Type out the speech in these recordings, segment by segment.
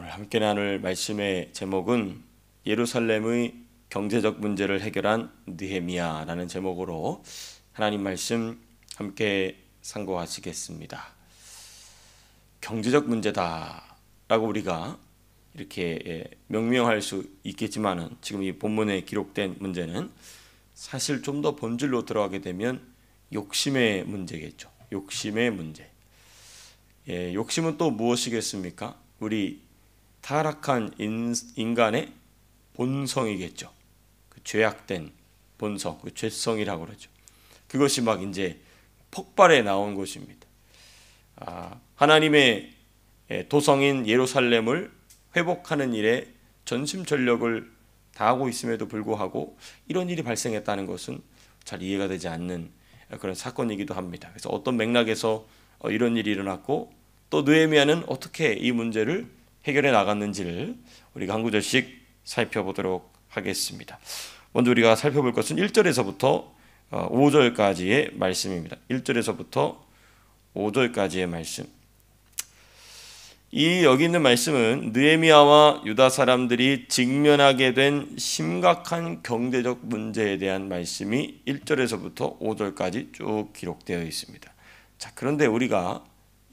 오늘 함께 나눌 말씀의 제목은 예루살렘의 경제적 문제를 해결한 느헤미야라는 제목으로 하나님 말씀 함께 상고하시겠습니다. 경제적 문제다라고 우리가 이렇게 명명할 수 있겠지만은 지금 이 본문에 기록된 문제는 사실 좀 더 본질로 들어가게 되면 욕심의 문제겠죠. 욕심의 문제. 욕심은 또 무엇이겠습니까? 우리 타락한 인간의 본성이겠죠. 그 죄악된 본성, 그 죄성이라고 그러죠. 그것이 막 이제 폭발해 나온 것입니다. 하나님의 도성인 예루살렘을 회복하는 일에 전심전력을 다하고 있음에도 불구하고 이런 일이 발생했다는 것은 잘 이해가 되지 않는 그런 사건이기도 합니다. 그래서 어떤 맥락에서 이런 일이 일어났고 또 느헤미야는 어떻게 이 문제를 해결해 나갔는지를 우리가 한 구절씩 살펴보도록 하겠습니다. 먼저 우리가 살펴볼 것은 1절에서부터 5절까지의 말씀입니다. 1절에서부터 5절까지의 말씀. 여기 있는 말씀은 느헤미야와 유다 사람들이 직면하게 된 심각한 경제적 문제에 대한 말씀이 1절에서부터 5절까지 쭉 기록되어 있습니다. 자, 그런데 우리가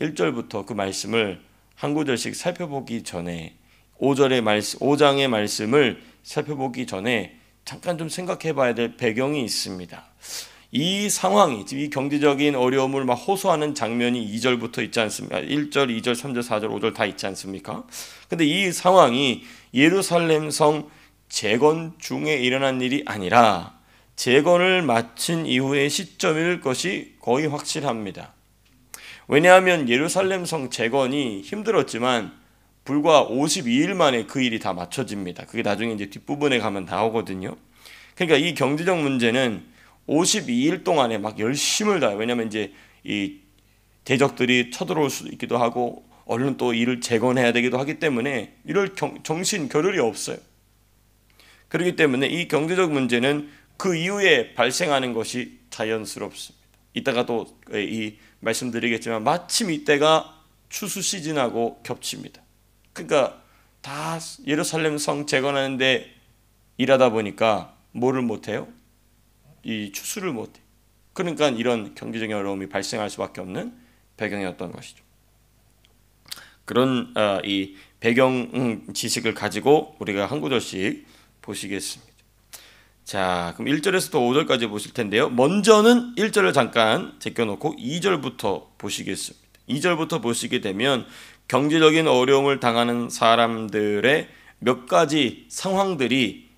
1절부터 그 말씀을 한 구절씩 살펴보기 전에 5장의 말씀을 살펴보기 전에 잠깐 좀 생각해 봐야 될 배경이 있습니다. 이 상황이, 이 경제적인 어려움을 막 호소하는 장면이 2절부터 있지 않습니까? 1절, 2절, 3절, 4절, 5절 다 있지 않습니까? 근데 이 상황이 예루살렘 성 재건 중에 일어난 일이 아니라 재건을 마친 이후의 시점일 것이 거의 확실합니다. 왜냐하면 예루살렘 성 재건이 힘들었지만 불과 52일 만에 그 일이 다 맞춰집니다. 그게 나중에 이제 뒷부분에 가면 나오거든요. 그러니까 이 경제적 문제는 52일 동안에 막 열심을 다해요. 왜냐하면 이제 이 대적들이 쳐들어올 수도 있기도 하고 얼른 또 일을 재건해야 되기도 하기 때문에 이럴 정신 겨를이 없어요. 그렇기 때문에 이 경제적 문제는 그 이후에 발생하는 것이 자연스럽습니다. 이따가 또 이 말씀드리겠지만 마침 이때가 추수 시즌하고 겹칩니다. 그러니까 다 예루살렘 성 재건하는데 일하다 보니까 뭐를 못해요? 이 추수를 못해요. 그러니까 이런 경제적인 어려움이 발생할 수밖에 없는 배경이었던 것이죠. 그런 이 배경 지식을 가지고 우리가 한 구절씩 보시겠습니다. 자, 그럼 1절에서부터 5절까지 보실 텐데요. 먼저는 1절을 잠깐 제껴놓고 2절부터 보시겠습니다. 2절부터 보시게 되면 경제적인 어려움을 당하는 사람들의 몇 가지 상황들이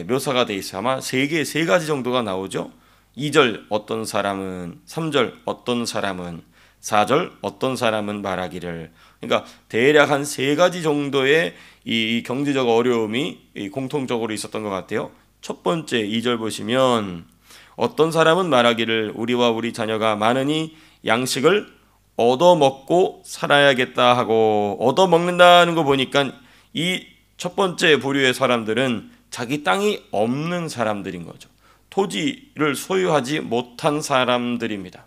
묘사가 되어 있어요. 아마 세 가지 정도가 나오죠. 2절 어떤 사람은, 3절 어떤 사람은, 4절 어떤 사람은 말하기를. 그러니까 대략 한 세 가지 정도의 이 경제적 어려움이 공통적으로 있었던 것 같아요. 첫 번째 2절 보시면 어떤 사람은 말하기를 우리와 우리 자녀가 많으니 양식을 얻어먹고 살아야겠다 하고, 얻어먹는다는 거 보니까 이 첫 번째 부류의 사람들은 자기 땅이 없는 사람들인 거죠. 토지를 소유하지 못한 사람들입니다.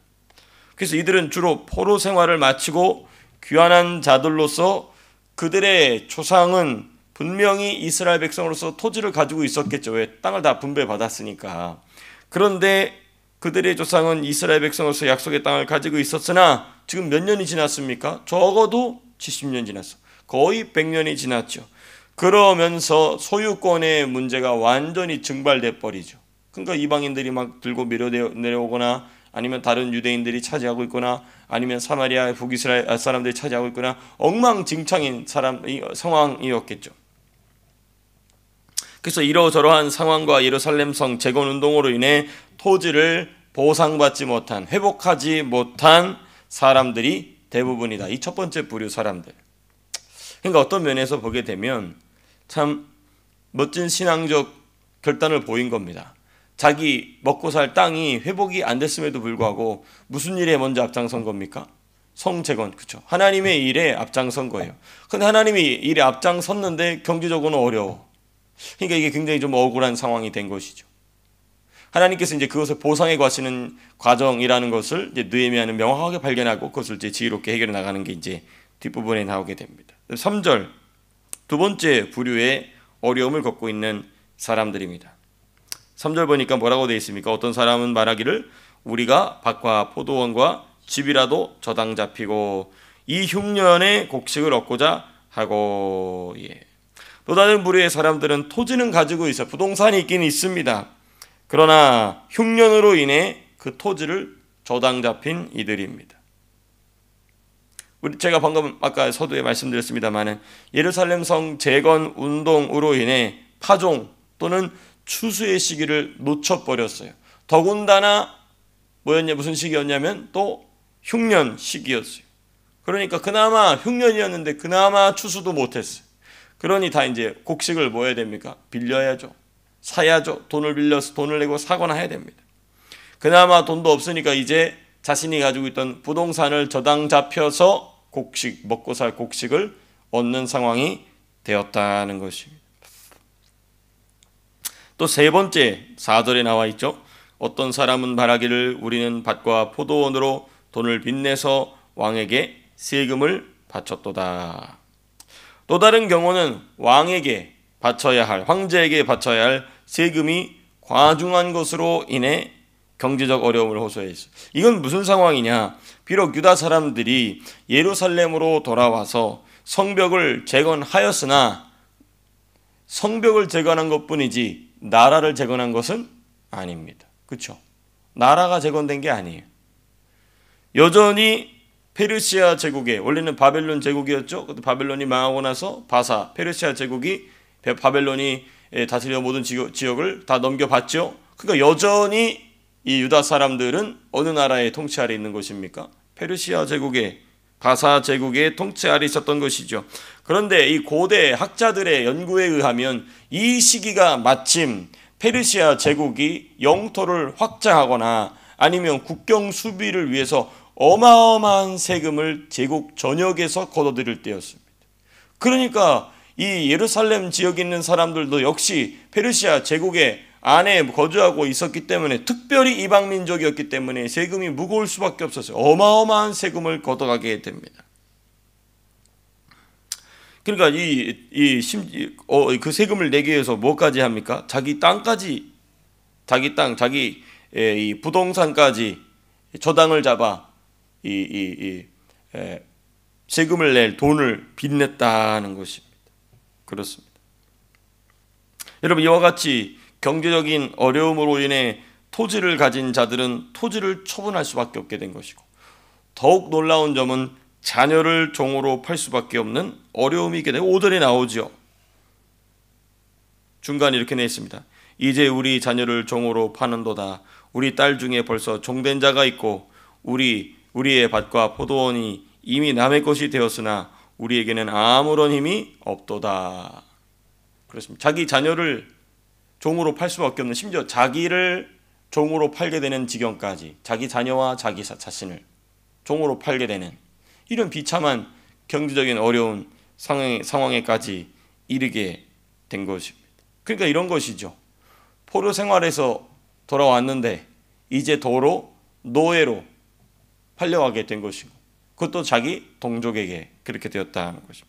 그래서 이들은 주로 포로 생활을 마치고 귀환한 자들로서 그들의 조상은 분명히 이스라엘 백성으로서 토지를 가지고 있었겠죠. 왜? 땅을 다 분배받았으니까. 그런데 그들의 조상은 이스라엘 백성으로서 약속의 땅을 가지고 있었으나 지금 몇 년이 지났습니까? 적어도 70년 지났어. 거의 100년이 지났죠. 그러면서 소유권의 문제가 완전히 증발돼 버리죠. 그러니까 이방인들이 막 들고 밀어내려오거나 아니면 다른 유대인들이 차지하고 있거나 아니면 사마리아 북이스라엘 사람들이 차지하고 있거나 엉망진창인 상황이었겠죠. 그래서 이러저러한 상황과 예루살렘 성 재건 운동으로 인해 토지를 보상받지 못한, 회복하지 못한 사람들이 대부분이다. 이 첫 번째 부류 사람들. 그러니까 어떤 면에서 보게 되면 참 멋진 신앙적 결단을 보인 겁니다. 자기 먹고 살 땅이 회복이 안 됐음에도 불구하고 무슨 일에 먼저 앞장선 겁니까? 성재건, 그렇죠? 하나님의 일에 앞장선 거예요. 근데 하나님이 일에 앞장섰는데 경제적으로는 어려워. 그러니까 이게 굉장히 좀 억울한 상황이 된 것이죠. 하나님께서 이제 그것을 보상해 가시는 과정이라는 것을 이제 느헤미야는 명확하게 발견하고 그것을 이제 지혜롭게 해결해 나가는 게 이제 뒷부분에 나오게 됩니다. 3절 두 번째 부류의 어려움을 겪고 있는 사람들입니다. 3절 보니까 뭐라고 되어 있습니까? 어떤 사람은 말하기를 우리가 밭과 포도원과 집이라도 저당 잡히고 이 흉년의 곡식을 얻고자 하고. 또 다른 부류의 사람들은 토지는 가지고 있어 부동산이 있긴 있습니다. 그러나 흉년으로 인해 그 토지를 저당 잡힌 이들입니다. 제가 방금 아까 서두에 말씀드렸습니다만 예루살렘 성 재건 운동으로 인해 파종 또는 추수의 시기를 놓쳐버렸어요. 더군다나 무슨 시기였냐면 또 흉년 시기였어요. 그러니까 그나마 흉년이었는데 그나마 추수도 못했어요. 그러니 다 이제 곡식을 뭐 해야 됩니까? 빌려야죠. 사야죠. 돈을 빌려서 돈을 내고 사거나 해야 됩니다. 그나마 돈도 없으니까 이제 자신이 가지고 있던 부동산을 저당 잡혀서 곡식, 먹고 살 곡식을 얻는 상황이 되었다는 것입니다. 또 세 번째 4절에 나와 있죠. 어떤 사람은 말하기를 우리는 밭과 포도원으로 돈을 빚내서 왕에게 세금을 바쳤도다. 또 다른 경우는 왕에게 바쳐야 할, 황제에게 바쳐야 할 세금이 과중한 것으로 인해 경제적 어려움을 호소했어요. 이건 무슨 상황이냐? 비록 유다 사람들이 예루살렘으로 돌아와서 성벽을 재건하였으나 성벽을 재건한 것뿐이지 나라를 재건한 것은 아닙니다. 그렇죠? 나라가 재건된 게 아니에요. 여전히 페르시아 제국에, 원래는 바벨론 제국이었죠. 바벨론이 망하고 나서 페르시아 제국이 바벨론이 다스려 모든 지역을 다 넘겨봤죠. 그러니까 여전히 이 유다 사람들은 어느 나라의 통치 아래 있는 것입니까? 페르시아 제국의, 바사 제국의 통치 아래 있었던 것이죠. 그런데 이 고대 학자들의 연구에 의하면 이 시기가 마침 페르시아 제국이 영토를 확장하거나 아니면 국경 수비를 위해서 어마어마한 세금을 제국 전역에서 걷어들일 때였습니다. 그러니까 이 예루살렘 지역에 있는 사람들도 역시 페르시아 제국의 안에 거주하고 있었기 때문에, 특별히 이방 민족이었기 때문에 세금이 무거울 수밖에 없었어요. 어마어마한 세금을 걷어가게 됩니다. 그러니까 그 세금을 내기 위해서 뭐까지 합니까? 자기 땅까지, 자기 이 부동산까지 저당을 잡아 세금을 낼 돈을 빚냈다는 것입니다. 그렇습니다. 여러분, 이와 같이 경제적인 어려움으로 인해 토지를 가진 자들은 토지를 처분할 수밖에 없게 된 것이고, 더욱 놀라운 점은 자녀를 종으로 팔 수밖에 없는 어려움이 있게 되고, 5절에 나오죠. 중간에 이렇게 내 있습니다. 이제 우리 자녀를 종으로 파는도다. 우리 딸 중에 벌써 종된 자가 있고 우리의 밭과 포도원이 이미 남의 것이 되었으나 우리에게는 아무런 힘이 없도다. 그렇습니다. 자기 자녀를 종으로 팔 수밖에 없는, 심지어 자기를 종으로 팔게 되는 지경까지, 자기 자녀와 자기 자신을 종으로 팔게 되는 이런 비참한 경제적인 어려운 상황에까지 이르게 된 것입니다. 그러니까 이런 것이죠. 포로 생활에서 돌아왔는데 이제 도로 노예로 팔려가게 된 것이고, 그것도 자기 동족에게 그렇게 되었다는 것입니다.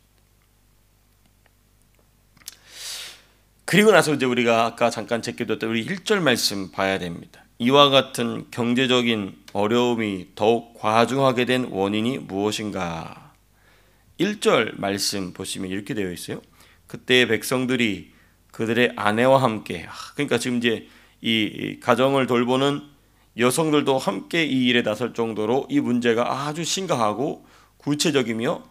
그리고 나서 이제 우리가 아까 잠깐 제껴뒀던 우리 1절 말씀 봐야 됩니다. 이와 같은 경제적인 어려움이 더욱 과중하게 된 원인이 무엇인가? 1절 말씀 보시면 이렇게 되어 있어요. 그때 백성들이 그들의 아내와 함께, 그러니까 지금 이제 이 가정을 돌보는 여성들도 함께 이 일에 나설 정도로 이 문제가 아주 심각하고 구체적이며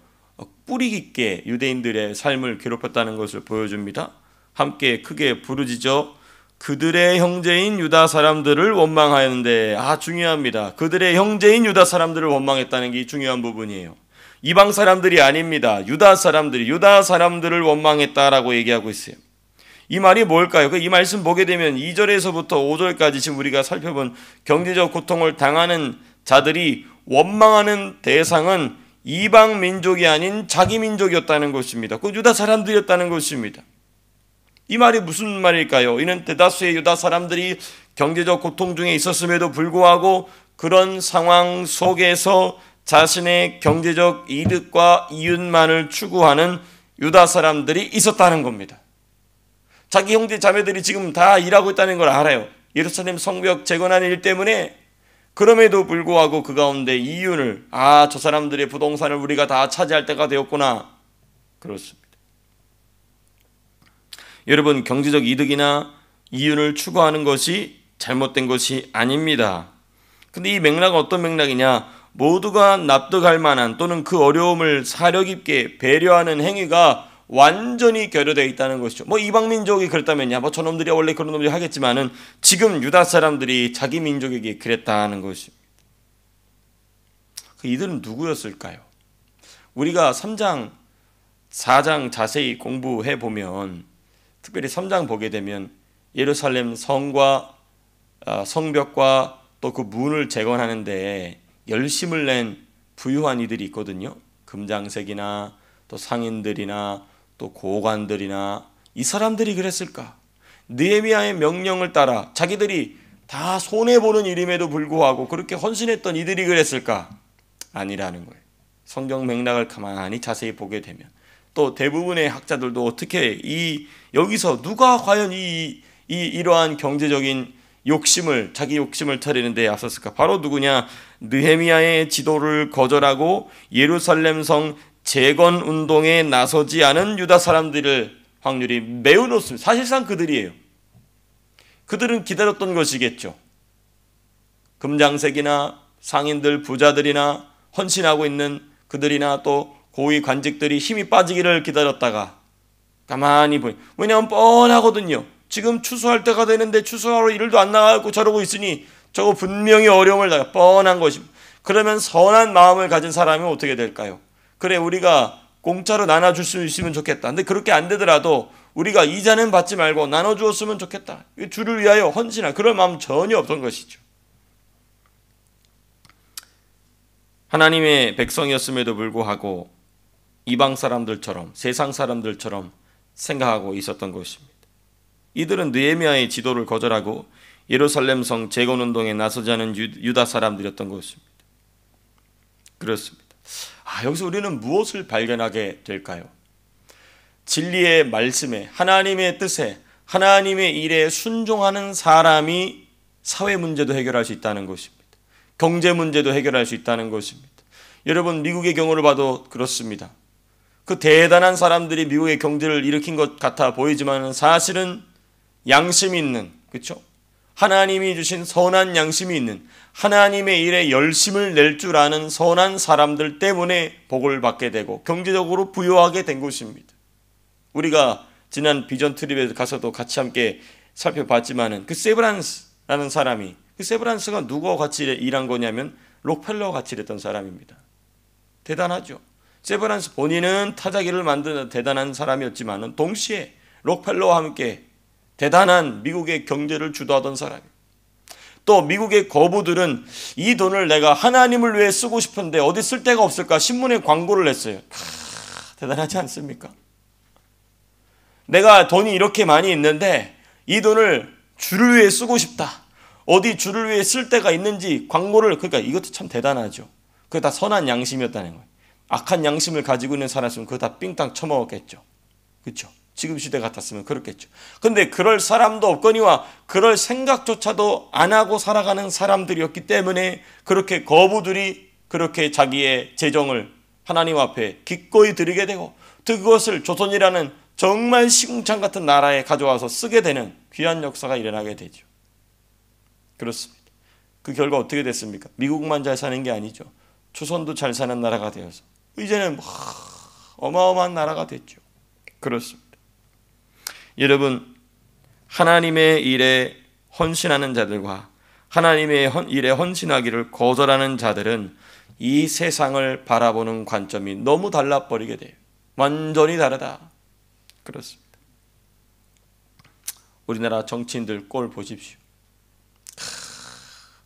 뿌리 깊게 유대인들의 삶을 괴롭혔다는 것을 보여줍니다. 함께 크게 부르짖어 그들의 형제인 유다 사람들을 원망하였는데, 중요합니다. 그들의 형제인 유다 사람들을 원망했다는 게 중요한 부분이에요. 이방 사람들이 아닙니다. 유다 사람들을 원망했다라고 얘기하고 있어요. 이 말이 뭘까요? 이 말씀 보게 되면 2절에서부터 5절까지 지금 우리가 살펴본 경제적 고통을 당하는 자들이 원망하는 대상은 이방 민족이 아닌 자기 민족이었다는 것입니다. 그 유다 사람들이었다는 것입니다. 이 말이 무슨 말일까요? 이는 대다수의 유다 사람들이 경제적 고통 중에 있었음에도 불구하고 그런 상황 속에서 자신의 경제적 이득과 이윤만을 추구하는 유다 사람들이 있었다는 겁니다. 자기 형제 자매들이 지금 다 일하고 있다는 걸 알아요. 예루살렘 성벽 재건하는 일 때문에. 그럼에도 불구하고 그 가운데 이윤을, 저 사람들의 부동산을 우리가 다 차지할 때가 되었구나. 그렇습니다. 여러분, 경제적 이득이나 이윤을 추구하는 것이 잘못된 것이 아닙니다. 근데 이 맥락은 어떤 맥락이냐? 모두가 납득할 만한 또는 그 어려움을 사려 깊게 배려하는 행위가 완전히 결여되어 있다는 것이죠. 이방 민족이 그랬다면야 저놈들이 원래 그런 놈들이 하겠지만은 지금 유다 사람들이 자기 민족에게 그랬다는 것입니다. 이들은 누구였을까요? 우리가 3장, 4장 자세히 공부해 보면, 특별히 3장 보게 되면 예루살렘 성과 성벽과 또 그 문을 재건하는데 열심을 낸 부유한 이들이 있거든요. 금장색이나 또 상인들이나 또 고관들이나 이 사람들이 그랬을까? 느헤미야의 명령을 따라 자기들이 다 손해보는 일임에도 불구하고 그렇게 헌신했던 이들이 그랬을까? 아니라는 거예요. 성경 맥락을 가만히 자세히 보게 되면 또 대부분의 학자들도 어떻게 여기서 누가 과연 이러한 경제적인 자기 욕심을 차리는 데 앞섰을까? 바로 누구냐? 느헤미야의 지도를 거절하고 예루살렘 성 재건 운동에 나서지 않은 유다 사람들을 확률이 매우 높습니다. 사실상 그들이에요. 그들은 기다렸던 것이겠죠. 금장색이나 상인들, 부자들이나 헌신하고 있는 그들이나 또 고위 관직들이 힘이 빠지기를 기다렸다가 가만히 왜냐하면 뻔하거든요. 지금 추수할 때가 되는데 추수하러 일도 안 나가고 저러고 있으니 저거 분명히 어려움을 당할 뻔한 것입니다. 그러면 선한 마음을 가진 사람이 어떻게 될까요? 그래, 우리가 공짜로 나눠줄 수 있으면 좋겠다. 근데 그렇게 안 되더라도 우리가 이자는 받지 말고 나눠주었으면 좋겠다. 주를 위하여 헌신할 그런 마음 전혀 없던 것이죠. 하나님의 백성이었음에도 불구하고 이방 사람들처럼, 세상 사람들처럼 생각하고 있었던 것입니다. 이들은 느헤미야의 지도를 거절하고 예루살렘 성 재건 운동에 나서지 않은 유다 사람들이었던 것입니다. 그렇습니다. 여기서 우리는 무엇을 발견하게 될까요? 진리의 말씀에, 하나님의 뜻에, 하나님의 일에 순종하는 사람이 사회 문제도 해결할 수 있다는 것입니다. 경제 문제도 해결할 수 있다는 것입니다. 여러분, 미국의 경우를 봐도 그렇습니다. 그 대단한 사람들이 미국의 경제를 일으킨 것 같아 보이지만 사실은 양심이 있는, 그렇죠? 하나님이 주신 선한 양심이 있는, 하나님의 일에 열심을 낼 줄 아는 선한 사람들 때문에 복을 받게 되고 경제적으로 부유하게 된 것입니다. 우리가 지난 비전 트립에 가서도 같이 함께 살펴봤지만은 그 세브란스라는 사람이, 그 세브란스가 누구와 같이 일한 거냐면 록펠러와 같이 일했던 사람입니다. 대단하죠. 세브란스 본인은 타자기를 만드는 대단한 사람이었지만은 동시에 록펠러와 함께 대단한 미국의 경제를 주도하던 사람이에요. 또 미국의 거부들은 이 돈을 내가 하나님을 위해 쓰고 싶은데 어디 쓸 데가 없을까 신문에 광고를 냈어요. 대단하지 않습니까? 내가 돈이 이렇게 많이 있는데 이 돈을 주를 위해 쓰고 싶다. 어디 주를 위해 쓸 데가 있는지 광고를, 그러니까 이것도 참 대단하죠. 그게 다 선한 양심이었다는 거예요. 악한 양심을 가지고 있는 사람이었으면 그거 다 삥땅 쳐먹었겠죠. 그렇죠? 지금 시대 같았으면 그렇겠죠. 근데 그럴 사람도 없거니와 그럴 생각조차도 안 하고 살아가는 사람들이었기 때문에 그렇게 거부들이 그렇게 자기의 재정을 하나님 앞에 기꺼이 드리게 되고 또 그것을 조선이라는 정말 시궁창 같은 나라에 가져와서 쓰게 되는 귀한 역사가 일어나게 되죠. 그렇습니다. 그 결과 어떻게 됐습니까? 미국만 잘 사는 게 아니죠. 조선도 잘 사는 나라가 되어서 이제는 어마어마한 나라가 됐죠. 그렇습니다. 여러분, 하나님의 일에 헌신하는 자들과 하나님의 일에 헌신하기를 거절하는 자들은 이 세상을 바라보는 관점이 너무 달라버리게 돼요. 완전히 다르다. 그렇습니다. 우리나라 정치인들 꼴 보십시오.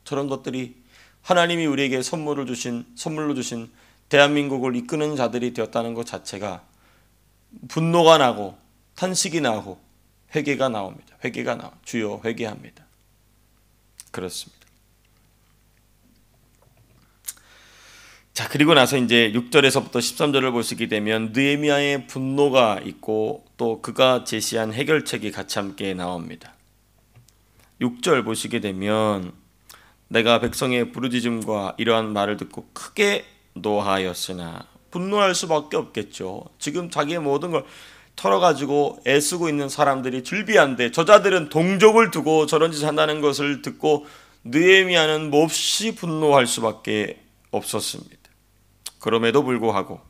저런 것들이 하나님이 우리에게 선물로 주신 대한민국을 이끄는 자들이 되었다는 것 자체가 분노가 나고 탄식이 나고 회개가 나옵니다. 주여 회개합니다. 그렇습니다. 자, 그리고 나서 이제 6절에서부터 13절을 보시게 되면 느헤미야의 분노가 있고 또 그가 제시한 해결책이 같이 함께 나옵니다. 6절 보시게 되면 내가 백성의 부르짖음과 이러한 말을 듣고 크게 노하였으나, 분노할 수밖에 없겠죠. 지금 자기의 모든 걸 털어가지고 애쓰고 있는 사람들이 즐비한데 저자들은 동족을 두고 저런 짓을 한다는 것을 듣고 느헤미야는 몹시 분노할 수밖에 없었습니다. 그럼에도 불구하고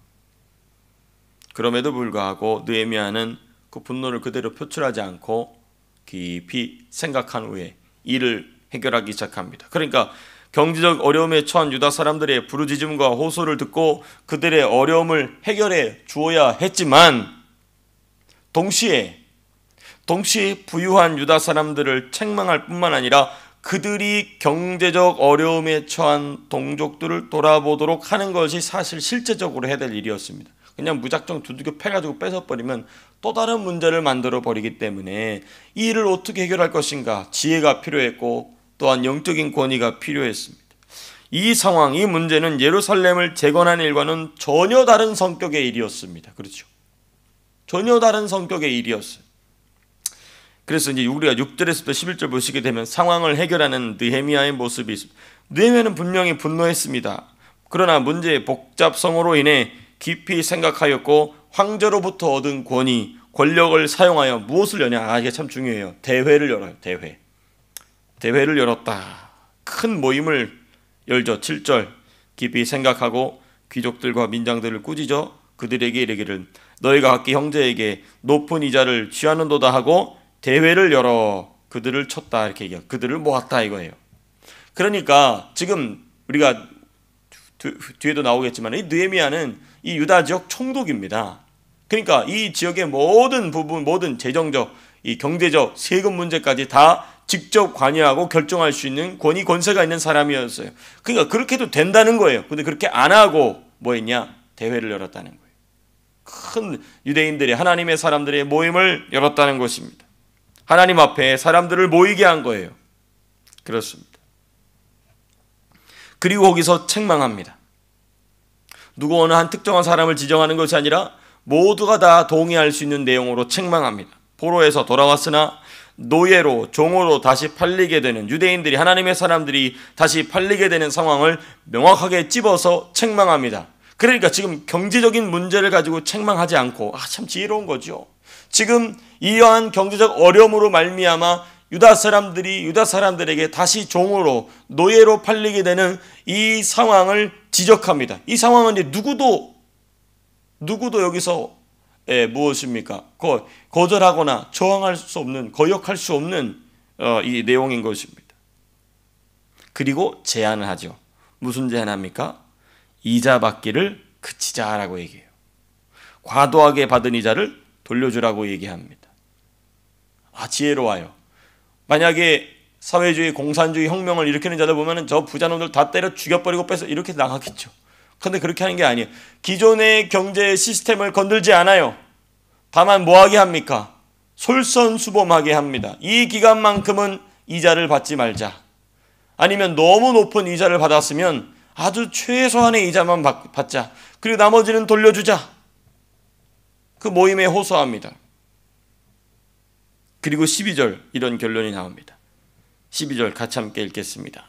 느헤미야는 그 분노를 그대로 표출하지 않고 깊이 생각한 후에 이를 해결하기 시작합니다. 그러니까 경제적 어려움에 처한 유다 사람들의 부르짖음과 호소를 듣고 그들의 어려움을 해결해 주어야 했지만 동시에 부유한 유다 사람들을 책망할 뿐만 아니라 그들이 경제적 어려움에 처한 동족들을 돌아보도록 하는 것이 사실 실제적으로 해야 될 일이었습니다. 그냥 무작정 두들겨 패가지고 뺏어버리면 또 다른 문제를 만들어 버리기 때문에 이 일을 어떻게 해결할 것인가, 지혜가 필요했고 또한 영적인 권위가 필요했습니다. 이 상황, 이 문제는 예루살렘을 재건하는 일과는 전혀 다른 성격의 일이었습니다. 그렇죠? 전혀 다른 성격의 일이었어요. 그래서 이제 우리가 6절에서부터 11절 보시게 되면 상황을 해결하는 느헤미야의 모습이 있습니다. 느헤미야는 분명히 분노했습니다. 그러나 문제의 복잡성으로 인해 깊이 생각하였고 황제로부터 얻은 권위, 권력을 사용하여 무엇을 여냐? 이게 참 중요해요. 대회를 열어요. 대회를 열었다. 큰 모임을 열죠. 7절 깊이 생각하고 귀족들과 민장들을 꾸짖어 그들에게 이르기를 너희가 각기 형제에게 높은 이자를 취하는도다 하고 대회를 열어 그들을 쳤다, 이렇게 얘기해요. 그들을 모았다 이거예요. 그러니까 지금 우리가 뒤에도 나오겠지만 이 느헤미야는 이 유다 지역 총독입니다. 그러니까 이 지역의 모든 부분, 모든 재정적, 이 경제적, 세금 문제까지 다 직접 관여하고 결정할 수 있는 권위, 권세가 있는 사람이었어요. 그러니까 그렇게 해도 된다는 거예요. 근데 그렇게 안 하고 뭐 했냐? 대회를 열었다는 거예요. 큰 유대인들이, 하나님의 사람들의 모임을 열었다는 것입니다. 하나님 앞에 사람들을 모이게 한 거예요. 그렇습니다. 그리고 거기서 책망합니다. 누구 어느 한 특정한 사람을 지정하는 것이 아니라 모두가 다 동의할 수 있는 내용으로 책망합니다. 포로에서 돌아왔으나 노예로, 종으로 다시 팔리게 되는, 유대인들이, 하나님의 사람들이 다시 팔리게 되는 상황을 명확하게 찝어서 책망합니다. 그러니까 지금 경제적인 문제를 가지고 책망하지 않고, 참 지혜로운 거죠. 지금 이러한 경제적 어려움으로 말미암아 유다 사람들에게 다시 종으로, 노예로 팔리게 되는 이 상황을 지적합니다. 이 상황은 이제 누구도 여기서 무엇입니까? 거절하거나 저항할 수 없는, 거역할 수 없는 이 내용인 것입니다. 그리고 제안을 하죠. 무슨 제안합니까? 이자 받기를 그치자라고 얘기해요. 과도하게 받은 이자를 돌려주라고 얘기합니다. 지혜로워요. 만약에 사회주의, 공산주의 혁명을 일으키는 자들 보면은 저 부자놈들 다 때려 죽여버리고 뺏어 이렇게 나가겠죠. 그런데 그렇게 하는 게 아니에요. 기존의 경제 시스템을 건들지 않아요. 다만 뭐하게 합니까? 솔선수범하게 합니다. 이 기간만큼은 이자를 받지 말자. 아니면 너무 높은 이자를 받았으면 아주 최소한의 이자만 받자. 그리고 나머지는 돌려주자. 그 모임에 호소합니다. 그리고 12절 이런 결론이 나옵니다. 12절 같이 함께 읽겠습니다.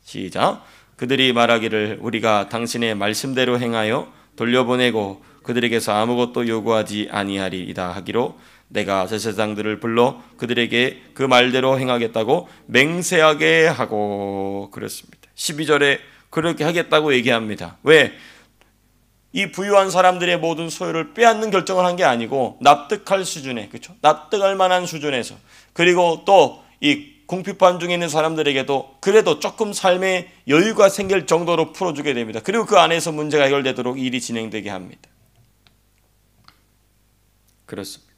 시작. 그들이 말하기를 우리가 당신의 말씀대로 행하여 돌려보내고 그들에게서 아무것도 요구하지 아니하리이다 하기로 내가 제사장들을 불러 그들에게 그 말대로 행하겠다고 맹세하게 하고 그랬습니다. 12절에 그렇게 하겠다고 얘기합니다. 왜? 이 부유한 사람들의 모든 소유를 빼앗는 결정을 한 게 아니고 납득할 수준에, 그렇죠? 납득할 만한 수준에서, 그리고 또 이 궁핍한 중에 있는 사람들에게도 그래도 조금 삶의 여유가 생길 정도로 풀어주게 됩니다. 그리고 그 안에서 문제가 해결되도록 일이 진행되게 합니다. 그렇습니다.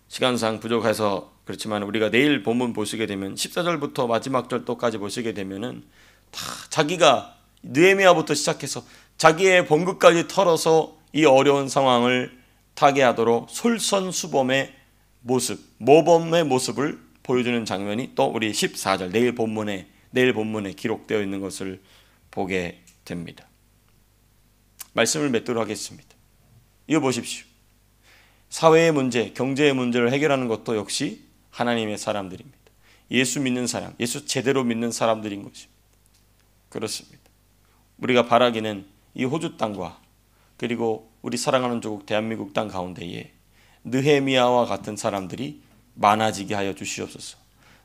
시간상 부족해서 그렇지만 우리가 내일 본문 보시게 되면 14절부터 마지막 절도까지 보시게 되면은 다 자기가 느헤미야부터 시작해서 자기의 번긋까지 털어서 이 어려운 상황을 타개하도록 솔선수범의 모습, 모범의 모습을 보여주는 장면이 또 우리 14절 내일 본문에 기록되어 있는 것을 보게 됩니다. 말씀을 맺도록 하겠습니다. 이거 보십시오. 사회의 문제, 경제의 문제를 해결하는 것도 역시 하나님의 사람들입니다. 예수 믿는 사람, 예수 제대로 믿는 사람들인 것입니다. 그렇습니다. 우리가 바라기는 이 호주 땅과 그리고 우리 사랑하는 조국 대한민국 땅 가운데에 느헤미야와 같은 사람들이 많아지게 하여 주시옵소서.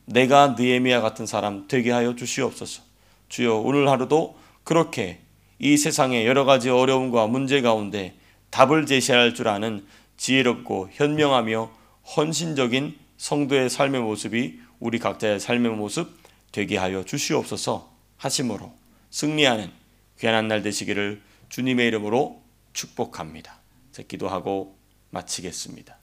내가 느헤미야 같은 사람 되게 하여 주시옵소서. 주여, 오늘 하루도 그렇게 이 세상의 여러 가지 어려움과 문제 가운데 답을 제시할 줄 아는 지혜롭고 현명하며 헌신적인 성도의 삶의 모습이 우리 각자의 삶의 모습 되게 하여 주시옵소서 하심으로 승리하는 귀한 날 되시기를 주님의 이름으로 축복합니다. 기도하고 마치겠습니다.